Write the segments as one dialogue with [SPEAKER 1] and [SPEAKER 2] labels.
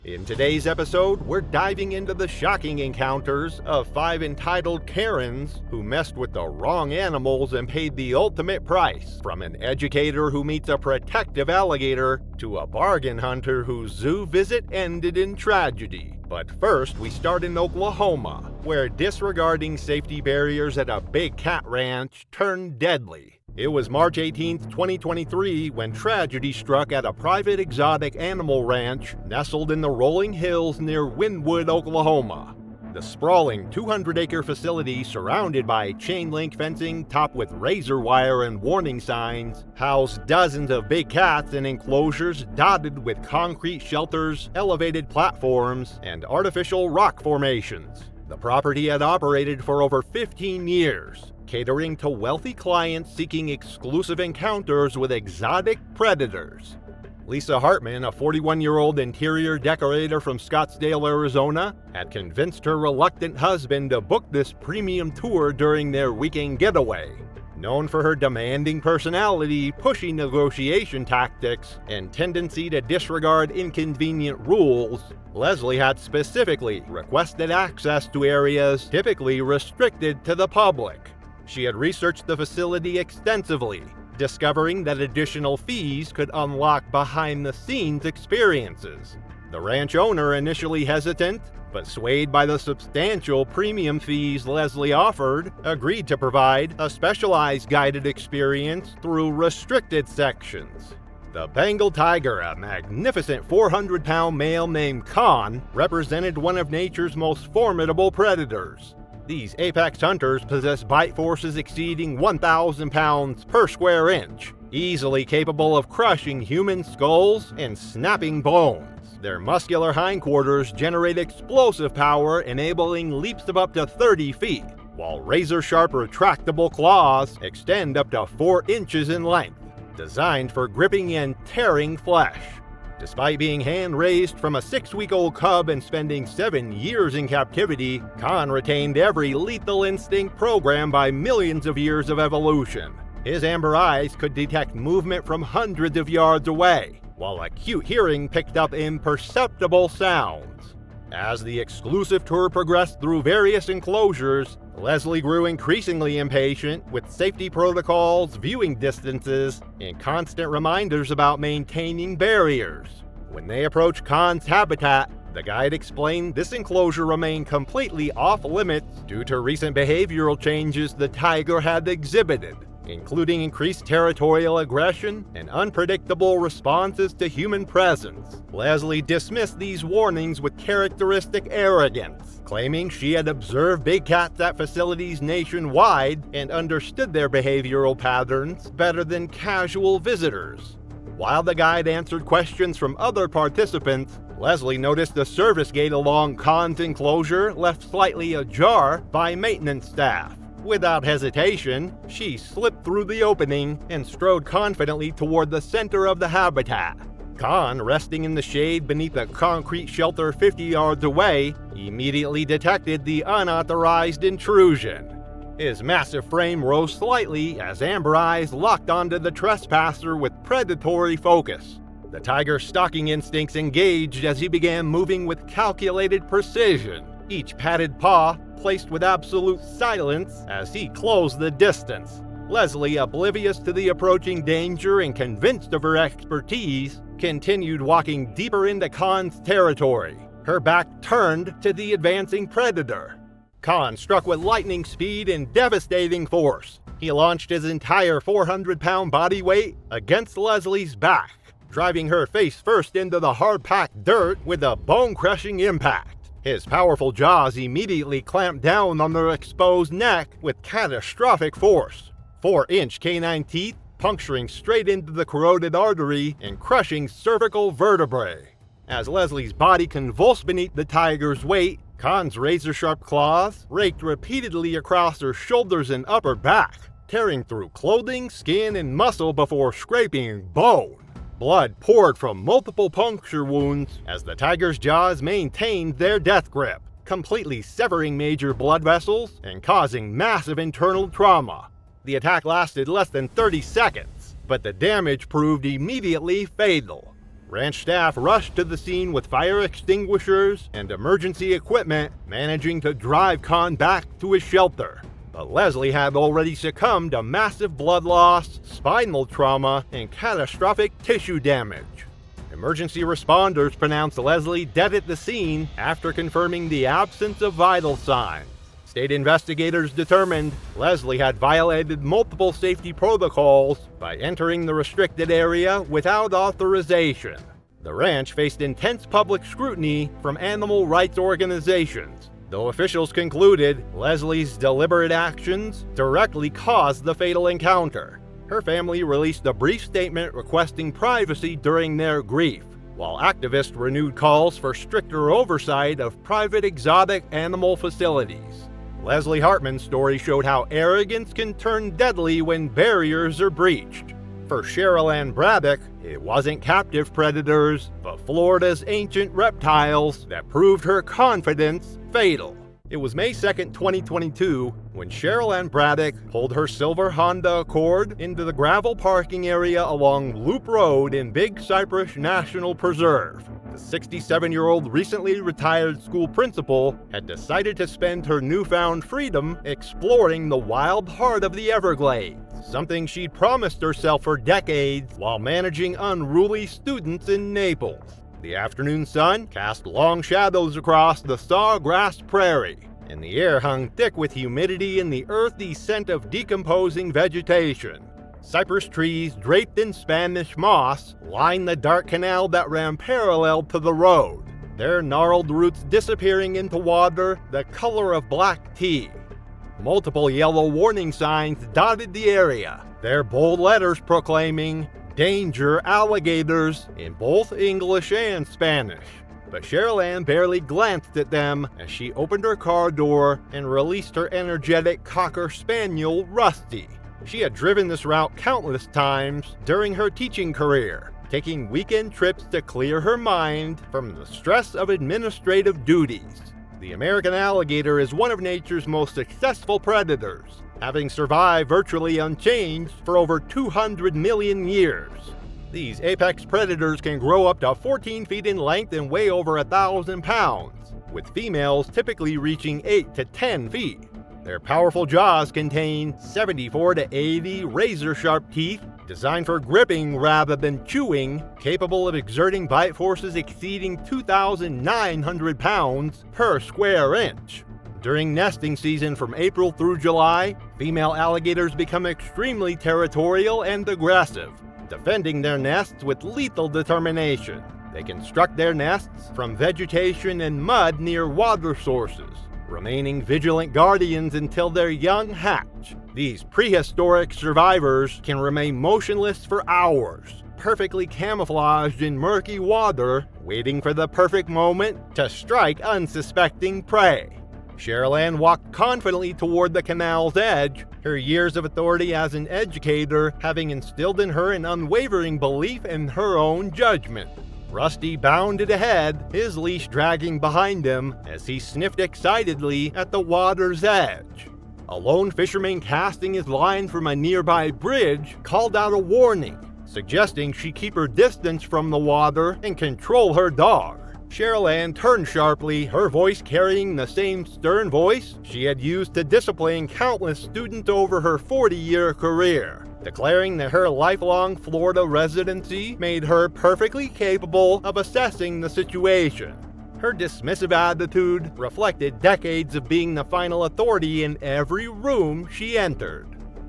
[SPEAKER 1] In today's episode, we're diving into the shocking encounters of 5 entitled Karens who messed with the wrong animals and paid the ultimate price, from an educator who meets a protective alligator to a bargain hunter whose zoo visit ended in tragedy. But first, we start in Oklahoma, where disregarding safety barriers at a big cat ranch turned deadly. It was March 18, 2023, when tragedy struck at a private exotic animal ranch nestled in the rolling hills near Wynwood, Oklahoma. The sprawling 200-acre facility, surrounded by chain-link fencing topped with razor wire and warning signs, housed dozens of big cats in enclosures dotted with concrete shelters, elevated platforms, and artificial rock formations. The property had operated for over 15 years, catering to wealthy clients seeking exclusive encounters with exotic predators. Lisa Hartman, a 41-year-old interior decorator from Scottsdale, Arizona, had convinced her reluctant husband to book this premium tour during their weekend getaway. Known for her demanding personality, pushy negotiation tactics, and tendency to disregard inconvenient rules, Leslie had specifically requested access to areas typically restricted to the public. She had researched the facility extensively, discovering that additional fees could unlock behind-the-scenes experiences. The ranch owner, initially hesitant, but swayed by the substantial premium fees Leslie offered, agreed to provide a specialized guided experience through restricted sections. The Bengal tiger, a magnificent 400-pound male named Khan, represented one of nature's most formidable predators. These apex hunters possess bite forces exceeding 1,000 pounds per square inch, easily capable of crushing human skulls and snapping bones. Their muscular hindquarters generate explosive power, enabling leaps of up to 30 feet, while razor-sharp retractable claws extend up to 4 inches in length, designed for gripping and tearing flesh. Despite being hand-raised from a 6-week-old cub and spending 7 years in captivity, Khan retained every lethal instinct programmed by millions of years of evolution. His amber eyes could detect movement from hundreds of yards away, while acute hearing picked up imperceptible sounds. As the exclusive tour progressed through various enclosures, Leslie grew increasingly impatient, with safety protocols, viewing distances, and constant reminders about maintaining barriers. When they approached Khan's habitat, the guide explained this enclosure remained completely off-limits due to recent behavioral changes the tiger had exhibited, including increased territorial aggression and unpredictable responses to human presence. Leslie dismissed these warnings with characteristic arrogance, claiming she had observed big cats at facilities nationwide and understood their behavioral patterns better than casual visitors. While the guide answered questions from other participants, Leslie noticed the service gate along Khan's enclosure left slightly ajar by maintenance staff. Without hesitation, she slipped through the opening and strode confidently toward the center of the habitat. Khan, resting in the shade beneath a concrete shelter 50 yards away, immediately detected the unauthorized intrusion. His massive frame rose slightly as amber eyes locked onto the trespasser with predatory focus. The tiger's stalking instincts engaged as he began moving with calculated precision, each padded paw placed with absolute silence as he closed the distance. Leslie, oblivious to the approaching danger and convinced of her expertise, continued walking deeper into Khan's territory, her back turned to the advancing predator. Khan struck with lightning speed and devastating force. He launched his entire 400-pound body weight against Leslie's back, driving her face first into the hard-packed dirt with a bone-crushing impact. His powerful jaws immediately clamped down on her exposed neck with catastrophic force. 4-inch canine teeth puncturing straight into the carotid artery and crushing cervical vertebrae. As Leslie's body convulsed beneath the tiger's weight, Khan's razor-sharp claws raked repeatedly across her shoulders and upper back, tearing through clothing, skin, and muscle before scraping bone. Blood poured from multiple puncture wounds as the tiger's jaws maintained their death grip, completely severing major blood vessels and causing massive internal trauma. The attack lasted less than 30 seconds, but the damage proved immediately fatal. Ranch staff rushed to the scene with fire extinguishers and emergency equipment, managing to drive Khan back to his shelter. But Leslie had already succumbed to massive blood loss, spinal trauma, and catastrophic tissue damage. Emergency responders pronounced Leslie dead at the scene after confirming the absence of vital signs. State investigators determined Leslie had violated multiple safety protocols by entering the restricted area without authorization. The ranch faced intense public scrutiny from animal rights organizations, though officials concluded Leslie's deliberate actions directly caused the fatal encounter. Her family released a brief statement requesting privacy during their grief, while activists renewed calls for stricter oversight of private exotic animal facilities. Leslie Hartman's story showed how arrogance can turn deadly when barriers are breached. For Cheryl Ann Braddock, it wasn't captive predators, but Florida's ancient reptiles that proved her confidence fatal. It was May 2, 2022, when Cheryl Ann Braddock pulled her silver Honda Accord into the gravel parking area along Loop Road in Big Cypress National Preserve. The 67-year-old recently retired school principal had decided to spend her newfound freedom exploring the wild heart of the Everglades, something she'd promised herself for decades while managing unruly students in Naples. The afternoon sun cast long shadows across the sawgrass prairie, and the air hung thick with humidity and the earthy scent of decomposing vegetation. Cypress trees draped in Spanish moss lined the dark canal that ran parallel to the road, their gnarled roots disappearing into water the color of black tea. Multiple yellow warning signs dotted the area, their bold letters proclaiming, "Danger alligators," in both English and Spanish. But Cheryl Ann barely glanced at them as she opened her car door and released her energetic Cocker Spaniel, Rusty. She had driven this route countless times during her teaching career, taking weekend trips to clear her mind from the stress of administrative duties. The American alligator is one of nature's most successful predators, having survived virtually unchanged for over 200 million years. These apex predators can grow up to 14 feet in length and weigh over 1,000 pounds, with females typically reaching 8 to 10 feet. Their powerful jaws contain 74 to 80 razor-sharp teeth designed for gripping rather than chewing, capable of exerting bite forces exceeding 2,900 pounds per square inch. During nesting season from April through July, female alligators become extremely territorial and aggressive, defending their nests with lethal determination. They construct their nests from vegetation and mud near water sources, remaining vigilant guardians until their young hatch. These prehistoric survivors can remain motionless for hours, perfectly camouflaged in murky water, waiting for the perfect moment to strike unsuspecting prey. Cheryl Ann walked confidently toward the canal's edge, her years of authority as an educator having instilled in her an unwavering belief in her own judgment. Rusty bounded ahead, his leash dragging behind him as he sniffed excitedly at the water's edge. A lone fisherman casting his line from a nearby bridge called out a warning, suggesting she keep her distance from the water and control her dog. Cheryl Ann turned sharply, her voice carrying the same stern voice she had used to discipline countless students over her 40-year career, declaring that her lifelong Florida residency made her perfectly capable of assessing the situation. Her dismissive attitude reflected decades of being the final authority in every room she entered.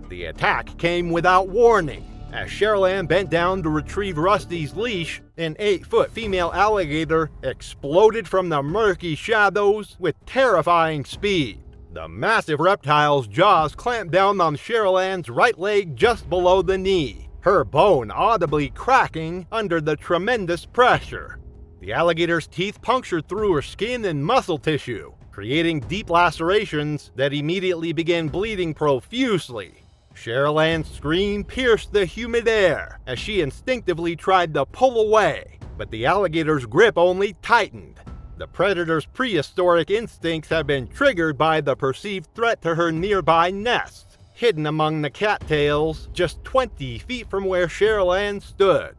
[SPEAKER 1] The attack came without warning. As Cheryl Ann bent down to retrieve Rusty's leash, an 8-foot female alligator exploded from the murky shadows with terrifying speed. The massive reptile's jaws clamped down on Cheryl Ann's right leg just below the knee, her bone audibly cracking under the tremendous pressure. The alligator's teeth punctured through her skin and muscle tissue, creating deep lacerations that immediately began bleeding profusely. Cheryl Ann's scream pierced the humid air as she instinctively tried to pull away, but the alligator's grip only tightened. The predator's prehistoric instincts had been triggered by the perceived threat to her nearby nest, hidden among the cattails just 20 feet from where Cheryl Ann stood.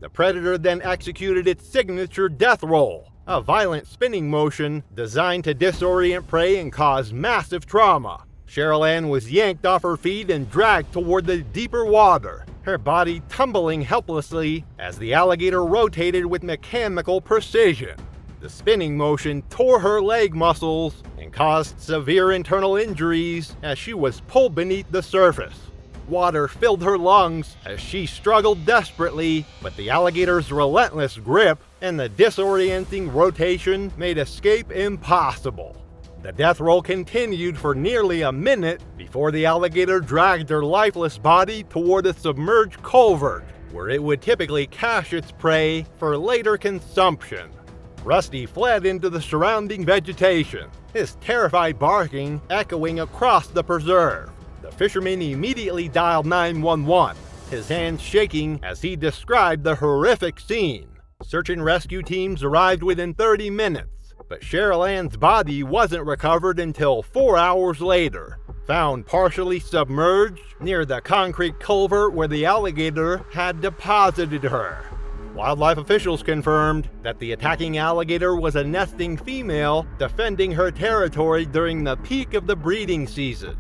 [SPEAKER 1] The predator then executed its signature death roll, a violent spinning motion designed to disorient prey and cause massive trauma. Cheryl Ann was yanked off her feet and dragged toward the deeper water, her body tumbling helplessly as the alligator rotated with mechanical precision. The spinning motion tore her leg muscles and caused severe internal injuries as she was pulled beneath the surface. Water filled her lungs as she struggled desperately, but the alligator's relentless grip and the disorienting rotation made escape impossible. The death roll continued for nearly a minute before the alligator dragged her lifeless body toward a submerged culvert, where it would typically cache its prey for later consumption. Rusty fled into the surrounding vegetation, his terrified barking echoing across the preserve. The fisherman immediately dialed 911, his hands shaking as he described the horrific scene. Search and rescue teams arrived within 30 minutes, but Cheryl Ann's body wasn't recovered until 4 hours later, found partially submerged near the concrete culvert where the alligator had deposited her. Wildlife officials confirmed that the attacking alligator was a nesting female defending her territory during the peak of the breeding season.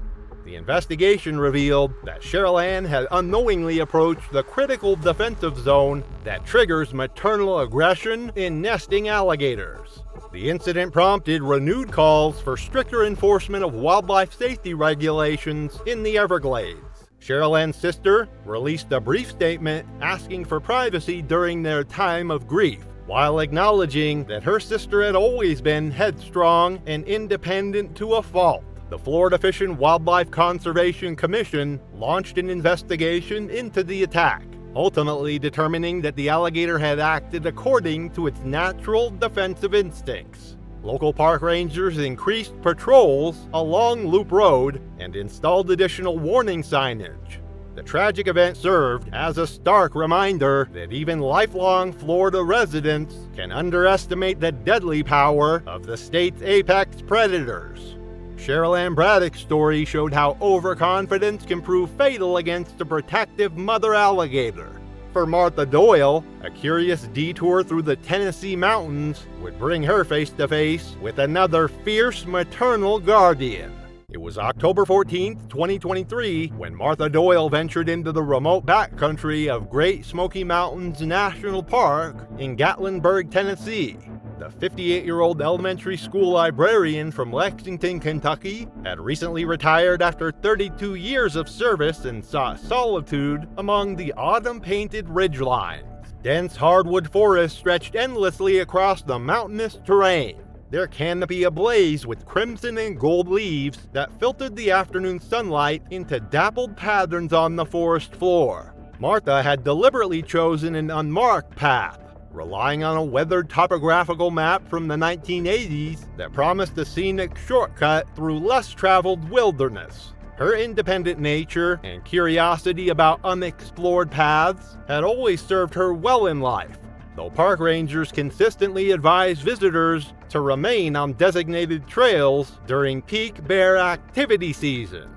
[SPEAKER 1] The investigation revealed that Cheryl Ann had unknowingly approached the critical defensive zone that triggers maternal aggression in nesting alligators. The incident prompted renewed calls for stricter enforcement of wildlife safety regulations in the Everglades. Cheryl Ann's sister released a brief statement asking for privacy during their time of grief, while acknowledging that her sister had always been headstrong and independent to a fault. The Florida Fish and Wildlife Conservation Commission launched an investigation into the attack, ultimately determining that the alligator had acted according to its natural defensive instincts. Local park rangers increased patrols along Loop Road and installed additional warning signage. The tragic event served as a stark reminder that even lifelong Florida residents can underestimate the deadly power of the state's apex predators. Cheryl Ann Braddock's story showed how overconfidence can prove fatal against a protective mother alligator. For Martha Doyle, a curious detour through the Tennessee mountains would bring her face to face with another fierce maternal guardian. It was October 14, 2023, when Martha Doyle ventured into the remote backcountry of Great Smoky Mountains National Park in Gatlinburg, Tennessee. The 58-year-old elementary school librarian from Lexington, Kentucky, had recently retired after 32 years of service and sought solitude among the autumn-painted ridgelines. Dense hardwood forests stretched endlessly across the mountainous terrain, their canopy ablaze with crimson and gold leaves that filtered the afternoon sunlight into dappled patterns on the forest floor. Martha had deliberately chosen an unmarked path, relying on a weathered topographical map from the 1980s that promised a scenic shortcut through less-traveled wilderness. Her independent nature and curiosity about unexplored paths had always served her well in life, though park rangers consistently advised visitors to remain on designated trails during peak bear activity season.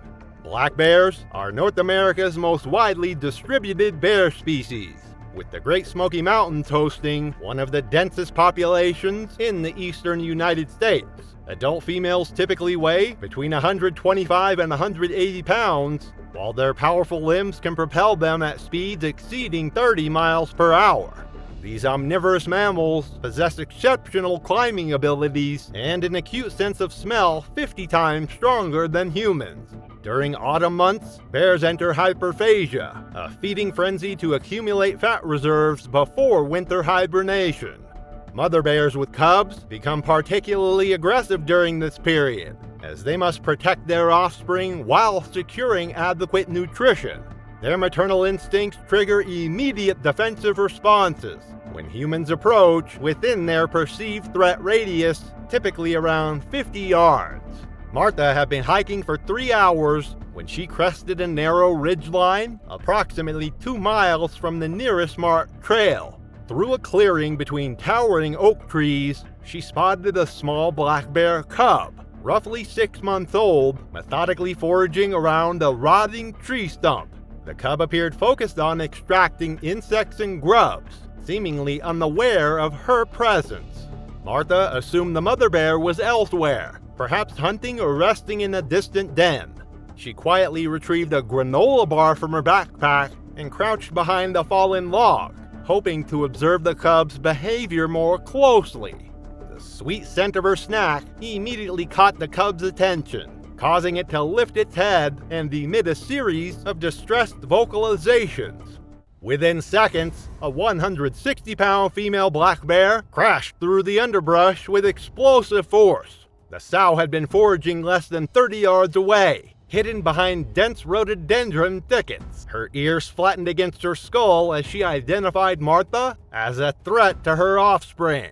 [SPEAKER 1] Black bears are North America's most widely distributed bear species, with the Great Smoky Mountains hosting one of the densest populations in the eastern United States. Adult females typically weigh between 125 and 180 pounds, while their powerful limbs can propel them at speeds exceeding 30 miles per hour. These omnivorous mammals possess exceptional climbing abilities and an acute sense of smell 50 times stronger than humans. During autumn months, bears enter hyperphagia, a feeding frenzy to accumulate fat reserves before winter hibernation. Mother bears with cubs become particularly aggressive during this period, as they must protect their offspring while securing adequate nutrition. Their maternal instincts trigger immediate defensive responses when humans approach within their perceived threat radius, typically around 50 yards. Martha had been hiking for 3 hours when she crested a narrow ridgeline approximately 2 miles from the nearest marked trail. Through a clearing between towering oak trees, she spotted a small black bear cub, roughly 6 months old, methodically foraging around a rotting tree stump. The cub appeared focused on extracting insects and grubs, seemingly unaware of her presence. Martha assumed the mother bear was elsewhere, perhaps hunting or resting in a distant den. She quietly retrieved a granola bar from her backpack and crouched behind the fallen log, hoping to observe the cub's behavior more closely. The sweet scent of her snack immediately caught the cub's attention, causing it to lift its head and emit a series of distressed vocalizations. Within seconds, a 160-pound female black bear crashed through the underbrush with explosive force. The sow had been foraging less than 30 yards away, hidden behind dense rhododendron thickets. Her ears flattened against her skull as she identified Martha as a threat to her offspring.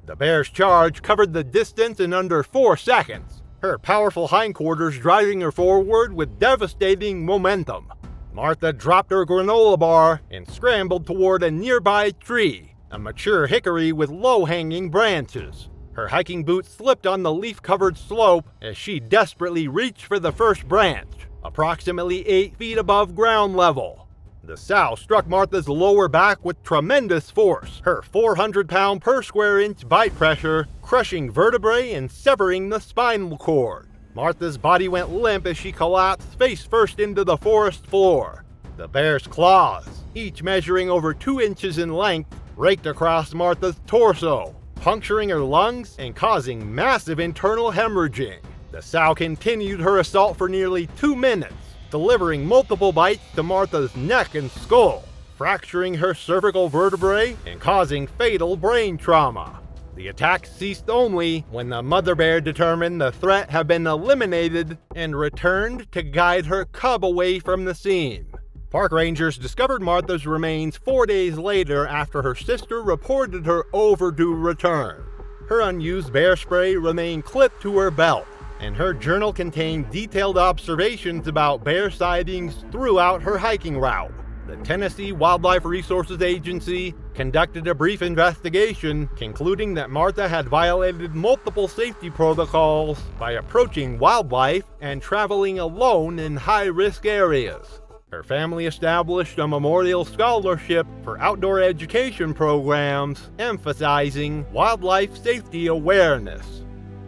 [SPEAKER 1] The bear's charge covered the distance in under 4 seconds, her powerful hindquarters driving her forward with devastating momentum. Martha dropped her granola bar and scrambled toward a nearby tree, a mature hickory with low-hanging branches. Her hiking boots slipped on the leaf-covered slope as she desperately reached for the first branch, approximately 8 feet above ground level. The sow struck Martha's lower back with tremendous force, her 400-pound per square inch bite pressure crushing vertebrae and severing the spinal cord. Martha's body went limp as she collapsed face first into the forest floor. The bear's claws, each measuring over 2 inches in length, raked across Martha's torso, puncturing her lungs and causing massive internal hemorrhaging. The sow continued her assault for nearly 2 minutes, delivering multiple bites to Martha's neck and skull, fracturing her cervical vertebrae and causing fatal brain trauma. The attack ceased only when the mother bear determined the threat had been eliminated and returned to guide her cub away from the scene. Park rangers discovered Martha's remains 4 days later after her sister reported her overdue return. Her unused bear spray remained clipped to her belt, and her journal contained detailed observations about bear sightings throughout her hiking route. The Tennessee Wildlife Resources Agency conducted a brief investigation, concluding that Martha had violated multiple safety protocols by approaching wildlife and traveling alone in high-risk areas. Her family established a memorial scholarship for outdoor education programs emphasizing wildlife safety awareness.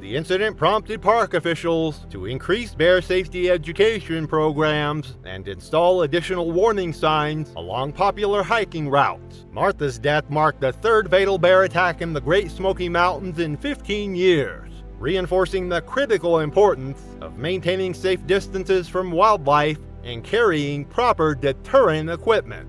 [SPEAKER 1] The incident prompted park officials to increase bear safety education programs and install additional warning signs along popular hiking routes. Martha's death marked the 3rd fatal bear attack in the Great Smoky Mountains in 15 years, reinforcing the critical importance of maintaining safe distances from wildlife and carrying proper deterrent equipment.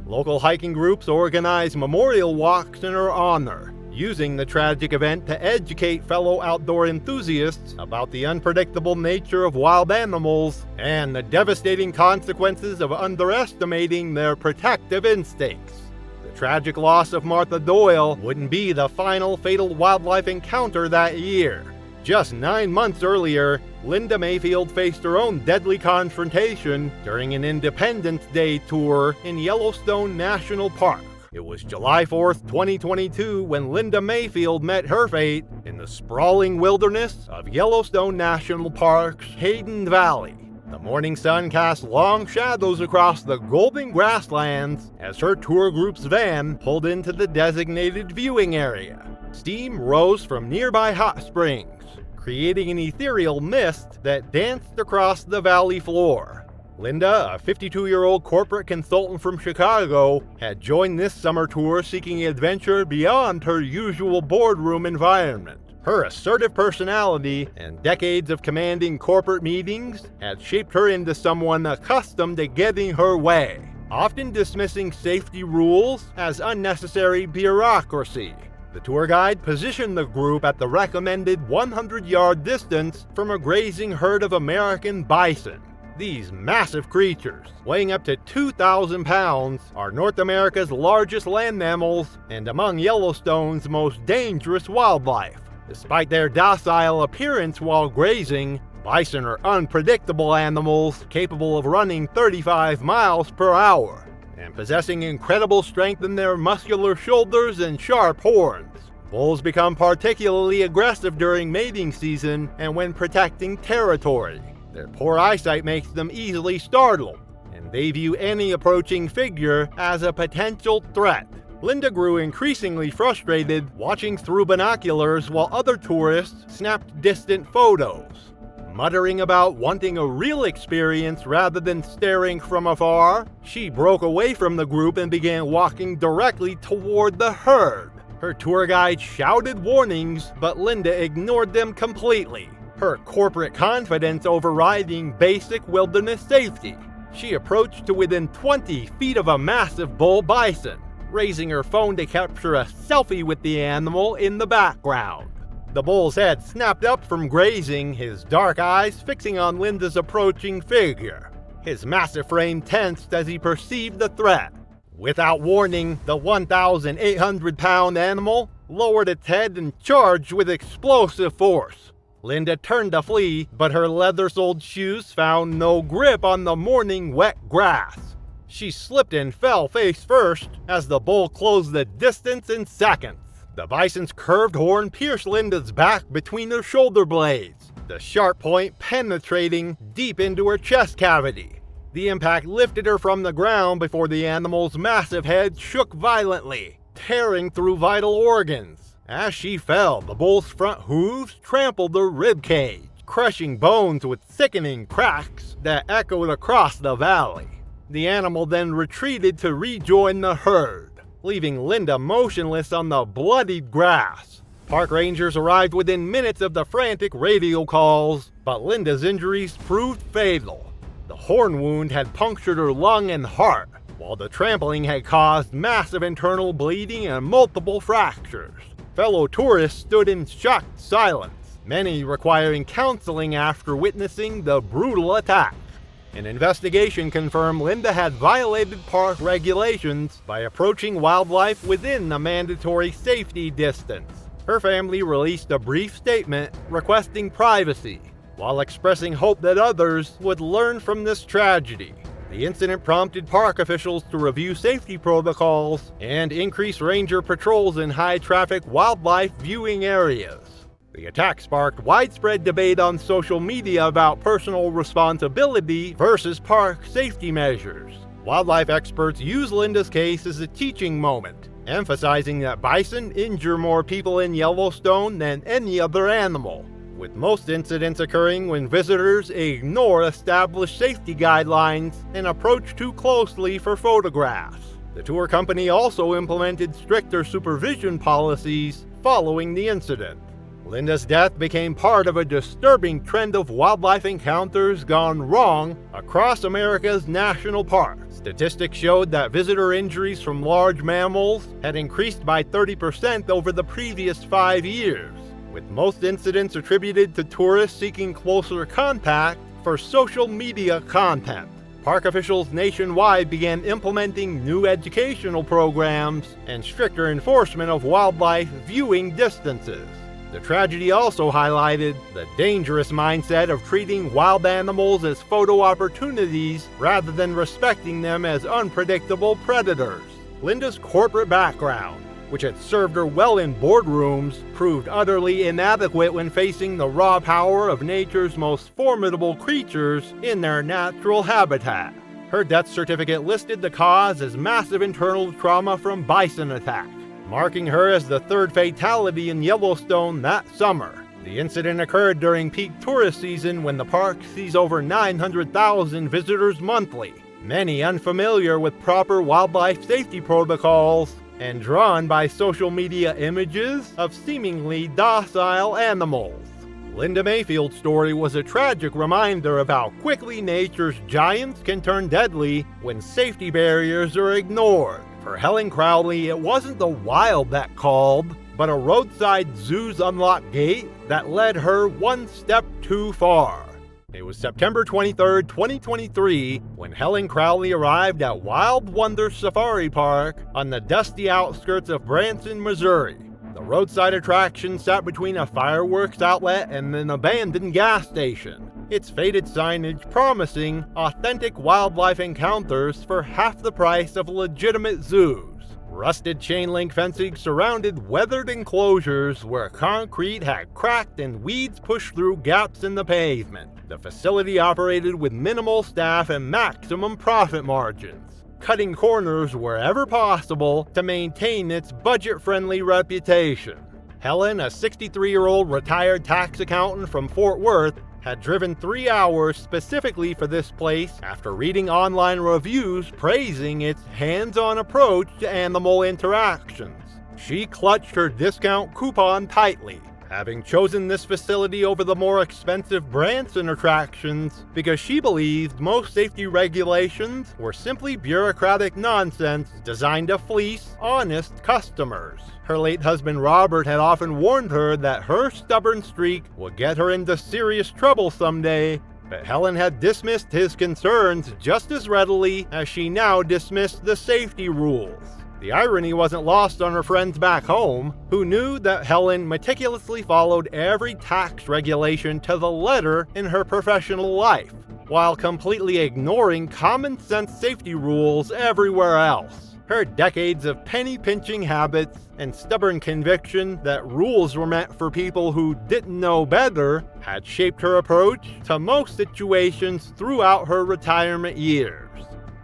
[SPEAKER 1] Local hiking groups organize memorial walks in her honor, using the tragic event to educate fellow outdoor enthusiasts about the unpredictable nature of wild animals and the devastating consequences of underestimating their protective instincts. The tragic loss of Martha Doyle wouldn't be the final fatal wildlife encounter that year. Just 9 months earlier, Linda Mayfield faced her own deadly confrontation during an Independence Day tour in Yellowstone National Park. It was July 4th, 2022 when Linda Mayfield met her fate in the sprawling wilderness of Yellowstone National Park's Hayden Valley. The morning sun cast long shadows across the golden grasslands as her tour group's van pulled into the designated viewing area. Steam rose from nearby hot springs, creating an ethereal mist that danced across the valley floor. Linda, a 52-year-old corporate consultant from Chicago, had joined this summer tour seeking adventure beyond her usual boardroom environment. Her assertive personality and decades of commanding corporate meetings had shaped her into someone accustomed to getting her way, often dismissing safety rules as unnecessary bureaucracy. The tour guide positioned the group at the recommended 100-yard distance from a grazing herd of American bison. These massive creatures, weighing up to 2,000 pounds, are North America's largest land mammals and among Yellowstone's most dangerous wildlife. Despite their docile appearance while grazing, bison are unpredictable animals capable of running 35 miles per hour and possessing incredible strength in their muscular shoulders and sharp horns. Bulls become particularly aggressive during mating season and when protecting territory. Their poor eyesight makes them easily startled, and they view any approaching figure as a potential threat. Linda grew increasingly frustrated watching through binoculars while other tourists snapped distant photos. Muttering about wanting a real experience rather than staring from afar, she broke away from the group and began walking directly toward the herd. Her tour guide shouted warnings, but Linda ignored them completely, her corporate confidence overriding basic wilderness safety. She approached to within 20 feet of a massive bull bison, raising her phone to capture a selfie with the animal in the background. The bull's head snapped up from grazing, his dark eyes fixing on Linda's approaching figure. His massive frame tensed as he perceived the threat. Without warning, the 1,800-pound animal lowered its head and charged with explosive force. Linda turned to flee, but her leather-soled shoes found no grip on the morning wet grass. She slipped and fell face first as the bull closed the distance in seconds. The bison's curved horn pierced Linda's back between her shoulder blades, the sharp point penetrating deep into her chest cavity. The impact lifted her from the ground before the animal's massive head shook violently, tearing through vital organs. As she fell, the bull's front hooves trampled her ribcage, crushing bones with sickening cracks that echoed across the valley. The animal then retreated to rejoin the herd, leaving Linda motionless on the bloodied grass. Park rangers arrived within minutes of the frantic radio calls, but Linda's injuries proved fatal. The horn wound had punctured her lung and heart, while the trampling had caused massive internal bleeding and multiple fractures. Fellow tourists stood in shocked silence, many requiring counseling after witnessing the brutal attack. An investigation confirmed Linda had violated park regulations by approaching wildlife within the mandatory safety distance. Her family released a brief statement requesting privacy, while expressing hope that others would learn from this tragedy. The incident prompted park officials to review safety protocols and increase ranger patrols in high-traffic wildlife viewing areas. The attack sparked widespread debate on social media about personal responsibility versus park safety measures. Wildlife experts use Linda's case as a teaching moment, emphasizing that bison injure more people in Yellowstone than any other animal, with most incidents occurring when visitors ignore established safety guidelines and approach too closely for photographs. The tour company also implemented stricter supervision policies following the incident. Linda's death became part of a disturbing trend of wildlife encounters gone wrong across America's national parks. Statistics showed that visitor injuries from large mammals had increased by 30% over the previous 5 years, with most incidents attributed to tourists seeking closer contact for social media content. Park officials nationwide began implementing new educational programs and stricter enforcement of wildlife viewing distances. The tragedy also highlighted the dangerous mindset of treating wild animals as photo opportunities rather than respecting them as unpredictable predators. Linda's corporate background, which had served her well in boardrooms, proved utterly inadequate when facing the raw power of nature's most formidable creatures in their natural habitat. Her death certificate listed the cause as massive internal trauma from bison attack, marking her as the third fatality in Yellowstone that summer. The incident occurred during peak tourist season when the park sees over 900,000 visitors monthly, many unfamiliar with proper wildlife safety protocols and drawn by social media images of seemingly docile animals. Linda Mayfield's story was a tragic reminder of how quickly nature's giants can turn deadly when safety barriers are ignored. For Helen Crowley, it wasn't the wild that called, but a roadside zoo's unlocked gate that led her one step too far. It was September 23, 2023, when Helen Crowley arrived at Wild Wonder Safari Park on the dusty outskirts of Branson, Missouri. The roadside attraction sat between a fireworks outlet and an abandoned gas station, its faded signage promising authentic wildlife encounters for half the price of legitimate zoos. Rusted chain-link fencing surrounded weathered enclosures where concrete had cracked and weeds pushed through gaps in the pavement. The facility operated with minimal staff and maximum profit margins. cutting corners wherever possible to maintain its budget-friendly reputation. Helen, a 63-year-old retired tax accountant from Fort Worth, had driven 3 hours specifically for this place after reading online reviews praising its hands-on approach to animal interactions. She clutched her discount coupon tightly, having chosen this facility over the more expensive Branson attractions because she believed most safety regulations were simply bureaucratic nonsense designed to fleece honest customers. Her late husband Robert had often warned her that her stubborn streak would get her into serious trouble someday, but Helen had dismissed his concerns just as readily as she now dismissed the safety rules. The irony wasn't lost on her friends back home, who knew that Helen meticulously followed every tax regulation to the letter in her professional life, while completely ignoring common sense safety rules everywhere else. Her decades of penny-pinching habits and stubborn conviction that rules were meant for people who didn't know better had shaped her approach to most situations throughout her retirement years.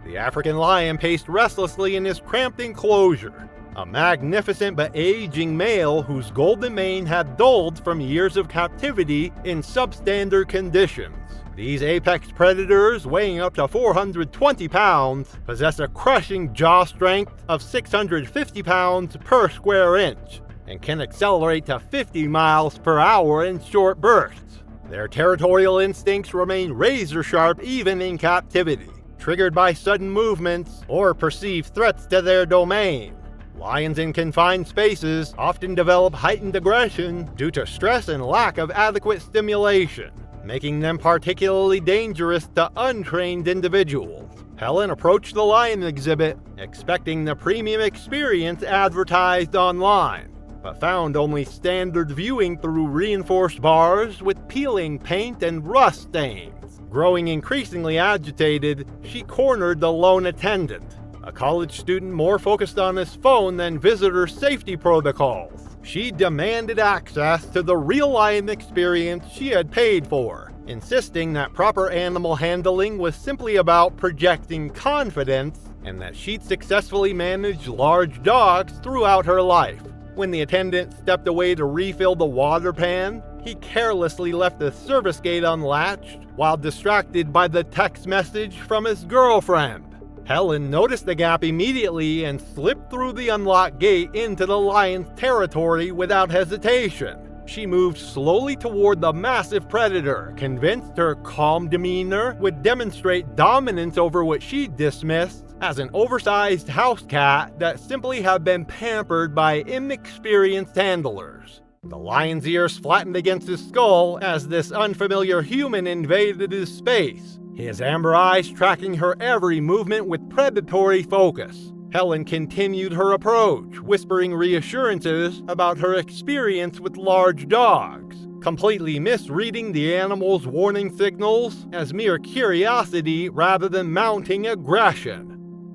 [SPEAKER 1] The African lion paced restlessly in his cramped enclosure, a magnificent but aging male whose golden mane had dulled from years of captivity in substandard conditions. These apex predators, weighing up to 420 pounds, possess a crushing jaw strength of 650 pounds per square inch and can accelerate to 50 miles per hour in short bursts. Their territorial instincts remain razor-sharp even in captivity, triggered by sudden movements or perceived threats to their domain. Lions in confined spaces often develop heightened aggression due to stress and lack of adequate stimulation, making them particularly dangerous to untrained individuals. Helen approached the lion exhibit, expecting the premium experience advertised online, but found only standard viewing through reinforced bars with peeling paint and rust stains. Growing increasingly agitated, she cornered the lone attendant, a college student more focused on his phone than visitor safety protocols. She demanded access to the real lion experience she had paid for, insisting that proper animal handling was simply about projecting confidence and that she'd successfully managed large dogs throughout her life. When the attendant stepped away to refill the water pan, he carelessly left the service gate unlatched while distracted by the text message from his girlfriend. Helen noticed the gap immediately and slipped through the unlocked gate into the lion's territory without hesitation. She moved slowly toward the massive predator, convinced her calm demeanor would demonstrate dominance over what she dismissed as an oversized house cat that simply had been pampered by inexperienced handlers. The lion's ears flattened against his skull as this unfamiliar human invaded his space, his amber eyes tracking her every movement with predatory focus. Helen continued her approach, whispering reassurances about her experience with large dogs, completely misreading the animal's warning signals as mere curiosity rather than mounting aggression.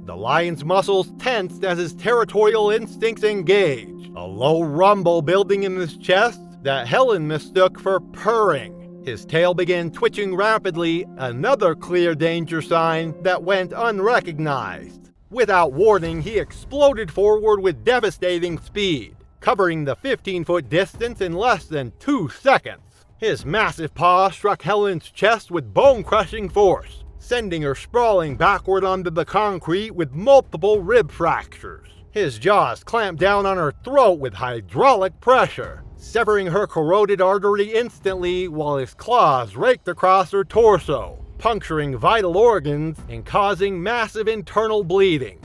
[SPEAKER 1] The lion's muscles tensed as his territorial instincts engaged, a low rumble building in his chest that Helen mistook for purring. His tail began twitching rapidly, another clear danger sign that went unrecognized. Without warning, he exploded forward with devastating speed, covering the 15-foot distance in less than 2 seconds. His massive paw struck Helen's chest with bone-crushing force, sending her sprawling backward onto the concrete with multiple rib fractures. His jaws clamped down on her throat with hydraulic pressure, severing her carotid artery instantly while his claws raked across her torso, puncturing vital organs and causing massive internal bleeding.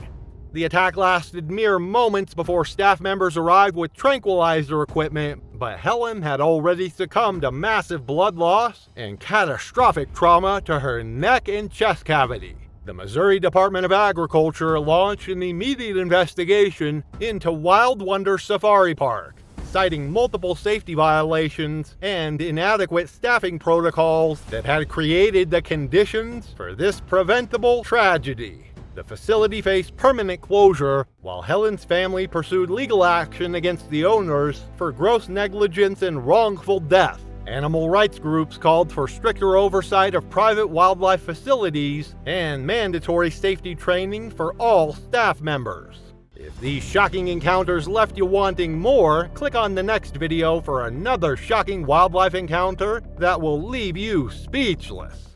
[SPEAKER 1] The attack lasted mere moments before staff members arrived with tranquilizer equipment, but Helen had already succumbed to massive blood loss and catastrophic trauma to her neck and chest cavity. The Missouri Department of Agriculture launched an immediate investigation into Wild Wonder Safari Park, citing multiple safety violations and inadequate staffing protocols that had created the conditions for this preventable tragedy. The facility faced permanent closure, while Helen's family pursued legal action against the owners for gross negligence and wrongful death. Animal rights groups called for stricter oversight of private wildlife facilities and mandatory safety training for all staff members. If these shocking encounters left you wanting more, click on the next video for another shocking wildlife encounter that will leave you speechless.